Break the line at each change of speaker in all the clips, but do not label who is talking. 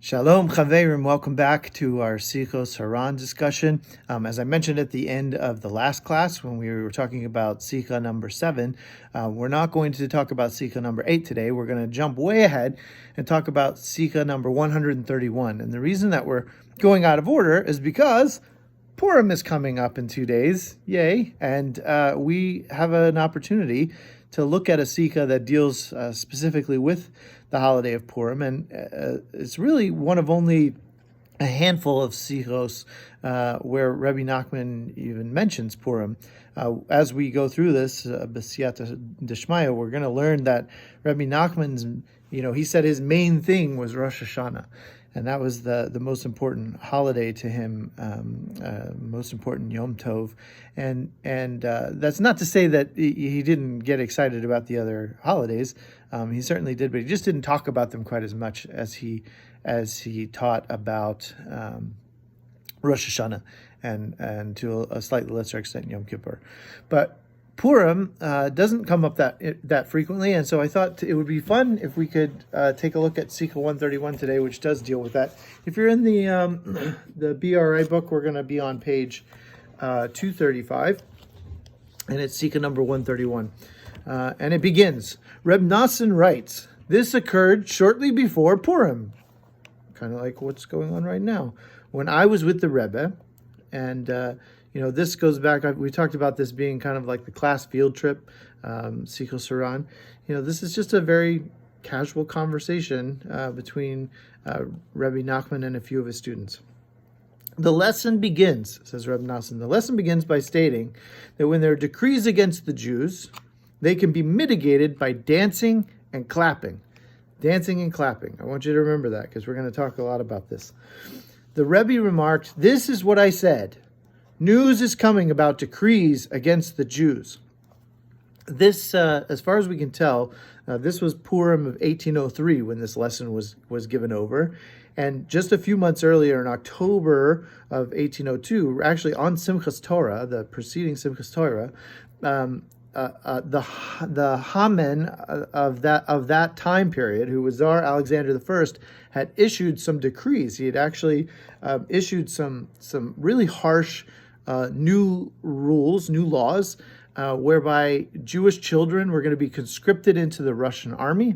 Shalom Chaverim, welcome back to our Sichos HaRan discussion. As I mentioned at the end of the last class when we were talking about Sicha number 7, we're not going to talk about Sicha number 8 today. We're going to jump way ahead and talk about Sicha number 131. And the reason that we're going out of order is because Purim is coming up in 2 days, yay, and we have an opportunity to look at a Sicha that deals specifically with the holiday of Purim, and it's really one of only a handful of Sichos where Rabbi Nachman even mentions Purim. As we go through this, B'siyata Deshmaya, we're going to learn that Rabbi Nachman's, he said his main thing was Rosh Hashanah. And that was the most important holiday to him, most important Yom Tov, and that's not to say that he didn't get excited about the other holidays. He certainly did, but he just didn't talk about them quite as much as he taught about Rosh Hashanah and to a slightly lesser extent Yom Kippur, but Purim doesn't come up that frequently, and so I thought it would be fun if we could take a look at Sicha 131 today, which does deal with that. If you're in the BRI book, we're going to be on page 235, and it's Sicha number 131. And it begins, Reb Nassan writes, "This occurred shortly before Purim," kind of like what's going on right now, "when I was with the Rebbe," and this goes back, we talked about this being kind of like the class field trip, Sichos HaRan. This is just a very casual conversation between Rabbi Nachman and a few of his students. "The lesson begins," says Reb Nassan, "the lesson begins by stating that when there are decrees against the Jews, they can be mitigated by dancing and clapping." Dancing and clapping. I want you to remember that because we're going to talk a lot about this. The Rebbe remarked, "This is what I said. News is coming about decrees against the Jews." This, as far as we can tell, this was Purim of 1803 when this lesson was given over. And just a few months earlier, in October of 1802, actually on Simchas Torah, the preceding Simchas Torah, the Haman of that time period, who was Tsar Alexander I, had issued some decrees. He had actually issued some really harsh new rules, new laws, whereby Jewish children were going to be conscripted into the Russian army,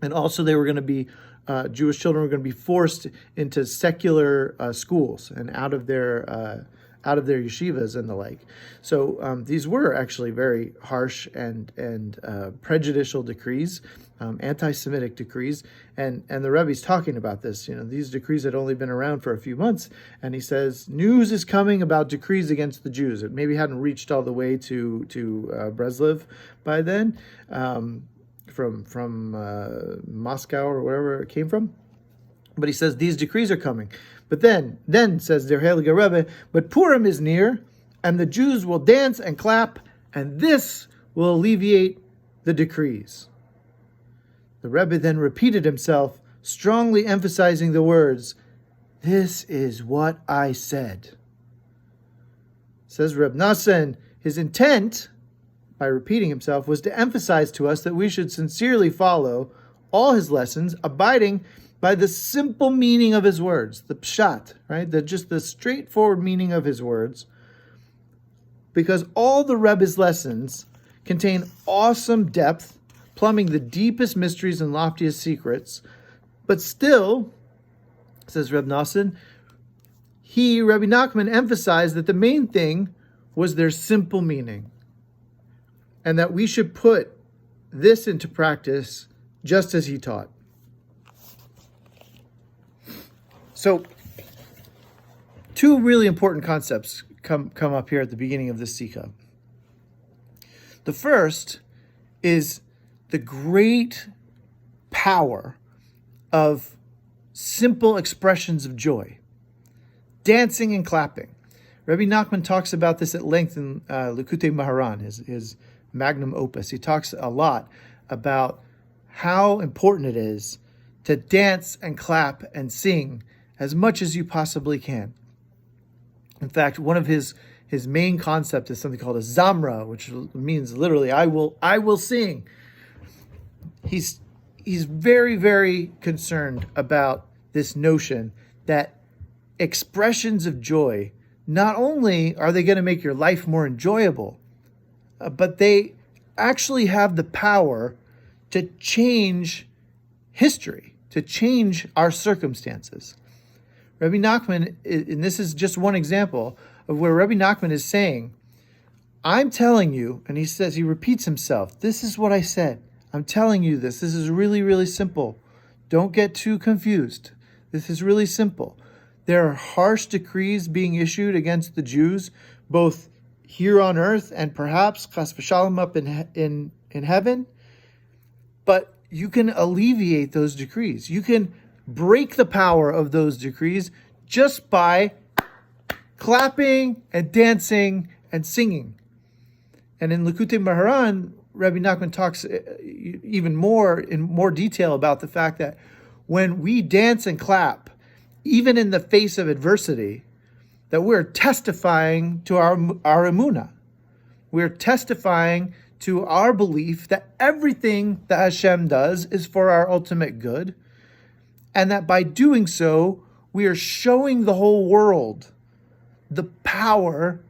and also they were going to be Jewish children were going to be forced into secular schools and out of their yeshivas and the like. So these were actually very harsh and prejudicial decrees, anti-Semitic decrees, and the Rebbe's talking about this. These decrees had only been around for a few months, and he says news is coming about decrees against the Jews. It maybe hadn't reached all the way to Breslov by then, from Moscow or wherever it came from. But he says these decrees are coming. But then says der Heilige Rebbe, "But Purim is near, and the Jews will dance and clap, and this will alleviate the decrees." The Rebbe then repeated himself, strongly emphasizing the words, "This is what I said." Says Reb Nassan, his intent, by repeating himself, was to emphasize to us that we should sincerely follow all his lessons, abiding by the simple meaning of his words, the pshat, right? Just the straightforward meaning of his words, because all the Rebbe's lessons contain awesome depth, plumbing the deepest mysteries and loftiest secrets, but still, says Reb Nassan, Rabbi Nachman, emphasized that the main thing was their simple meaning, and that we should put this into practice just as he taught. So, two really important concepts come up here at the beginning of this Sicha. The first is the great power of simple expressions of joy, dancing and clapping. Rabbi Nachman talks about this at length in Likutei Maharan, his magnum opus. He talks a lot about how important it is to dance and clap and sing as much as you possibly can. In fact, one of his main concept is something called a zamra, which means literally, I will sing. He's very, very concerned about this notion that expressions of joy, not only are they going to make your life more enjoyable, but they actually have the power to change history, to change our circumstances. Rabbi Nachman, and this is just one example of where Rabbi Nachman is saying, I'm telling you, and he repeats himself, this is what I said. I'm telling you this. This is really, really simple. Don't get too confused. This is really simple. There are harsh decrees being issued against the Jews, both here on earth and perhaps chas v'shalom up in heaven. But you can alleviate those decrees. You can break the power of those decrees just by clapping and dancing and singing. And in Likutei HaRan, Rabbi Nachman talks even more in more detail about the fact that when we dance and clap, even in the face of adversity, that we're testifying to our emunah. We're testifying to our belief that everything that Hashem does is for our ultimate good, and that by doing so, we are showing the whole world the power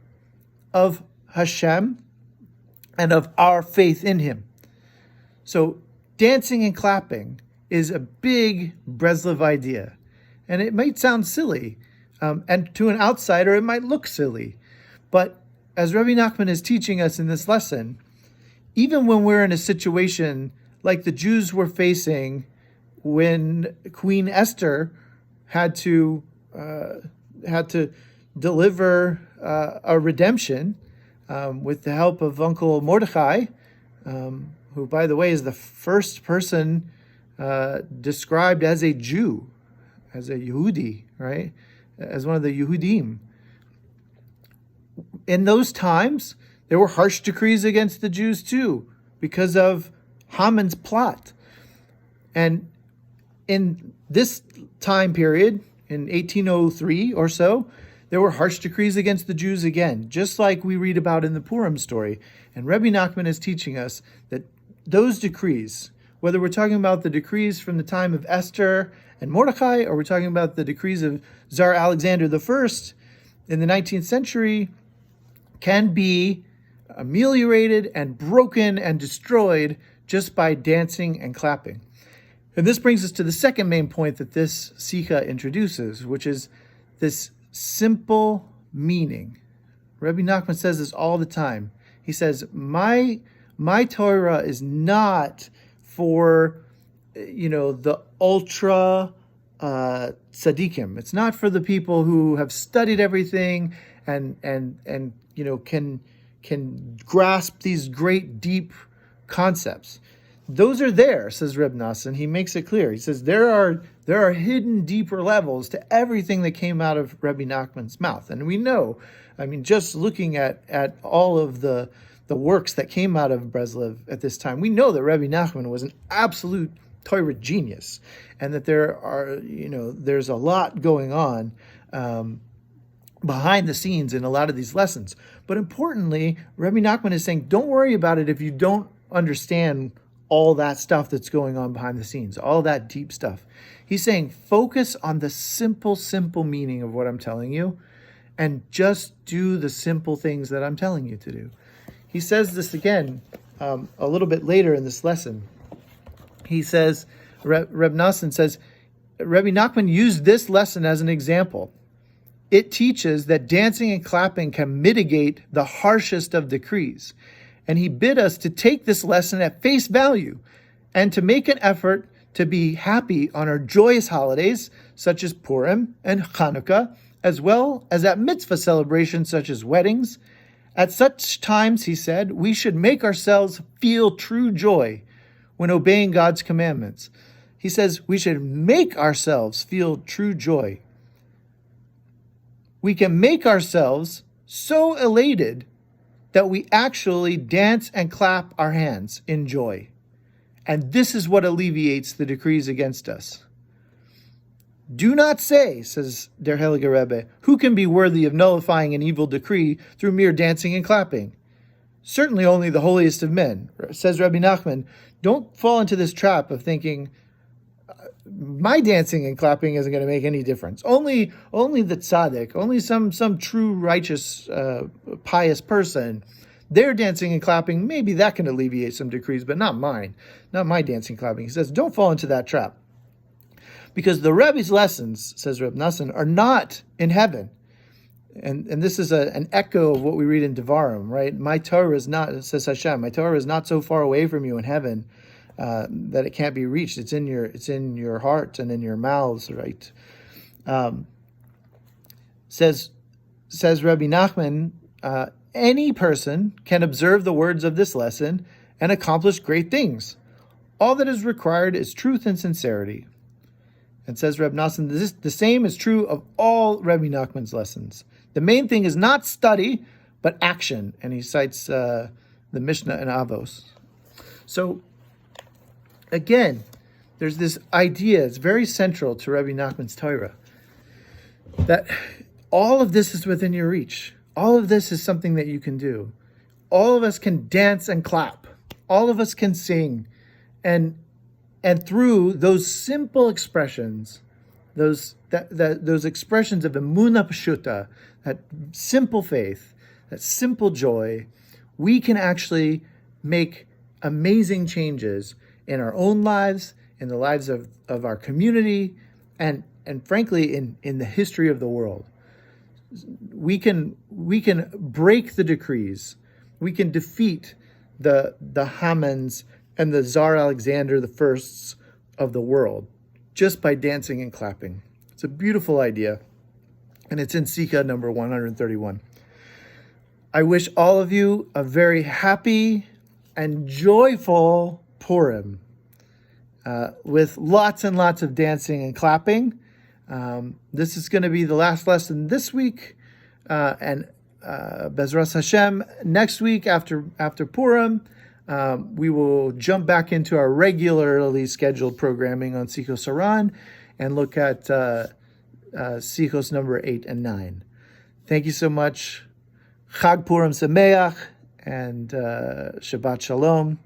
of Hashem and of our faith in Him. So dancing and clapping is a big Breslov idea. And it might sound silly, and to an outsider it might look silly. But as Rabbi Nachman is teaching us in this lesson, even when we're in a situation like the Jews were facing when Queen Esther had to deliver a redemption with the help of Uncle Mordechai, who, by the way, is the first person described as a Jew, as a Yehudi, right? As one of the Yehudim. In those times, there were harsh decrees against the Jews too, because of Haman's plot. And in this time period, in 1803 or so, there were harsh decrees against the Jews again, just like we read about in the Purim story. And Rabbi Nachman is teaching us that those decrees, whether we're talking about the decrees from the time of Esther and Mordechai, or we're talking about the decrees of Tsar Alexander I in the 19th century, can be ameliorated and broken and destroyed just by dancing and clapping. And this brings us to the second main point that this Sicha introduces, which is this simple meaning. Rabbi Nachman says this all the time. He says, my Torah is not for, the ultra tzaddikim. It's not for the people who have studied everything and can grasp these great deep concepts. Those are there, says Reb Nassan. He makes it clear. He says there are hidden deeper levels to everything that came out of Rabbi Nachman's mouth. And we know, just looking at all of the works that came out of Breslov at this time, we know that Rabbi Nachman was an absolute Torah genius, and that there's a lot going on behind the scenes in a lot of these lessons. But importantly, Rabbi Nachman is saying, don't worry about it if you don't understand all that stuff that's going on behind the scenes, all that deep stuff. He's saying, focus on the simple meaning of what I'm telling you, and just do the simple things that I'm telling you to do. He says this again a little bit later in this lesson. He says, Reb Nassan says, Rabbi Nachman used this lesson as an example. It teaches that dancing and clapping can mitigate the harshest of decrees. And he bid us to take this lesson at face value and to make an effort to be happy on our joyous holidays, such as Purim and Chanukah, as well as at mitzvah celebrations such as weddings. At such times, he said, we should make ourselves feel true joy when obeying God's commandments. He says we should make ourselves feel true joy. We can make ourselves so elated that we actually dance and clap our hands in joy. And this is what alleviates the decrees against us. Do not say, says Der Heilige Rebbe, who can be worthy of nullifying an evil decree through mere dancing and clapping? Certainly only the holiest of men. Says Rabbi Nachman, don't fall into this trap of thinking, my dancing and clapping isn't going to make any difference. Only the tzaddik, only some true righteous, pious person, their dancing and clapping, maybe that can alleviate some decrees, but not mine, not my dancing and clapping. He says, don't fall into that trap. Because the Rebbe's lessons, says Reb Nassan, are not in heaven. And this is an echo of what we read in Devarim, right? My Torah is not, says Hashem, my Torah is not so far away from you in heaven that it can't be reached. It's in your heart and in your mouths, right? Says Rabbi Nachman, any person can observe the words of this lesson and accomplish great things. All that is required is truth and sincerity. And says Reb Nassan, the same is true of all Rabbi Nachman's lessons. The main thing is not study, but action. And he cites the Mishnah in Avos. So, again, there's this idea, it's very central to Rabbi Nachman's Torah, that all of this is within your reach. All of this is something that you can do. All of us can dance and clap. All of us can sing. And through those simple expressions, those expressions of emunah pshuta, that simple faith, that simple joy, we can actually make amazing changes in our own lives, in the lives of our community, and frankly, in the history of the world. We can break the decrees. We can defeat the Hamans and the Tsar Alexander the Firsts of the world just by dancing and clapping. It's a beautiful idea, and it's in Sicha number 131. I wish all of you a very happy and joyful Purim with lots and lots of dancing and clapping. This is going to be the last lesson this week, and Bezras Hashem, next week after Purim, we will jump back into our regularly scheduled programming on Sichos HaRan and look at Sichos number 8 and 9. Thank you so much. Chag Purim Sameach and Shabbat Shalom,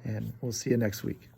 and we'll see you next week.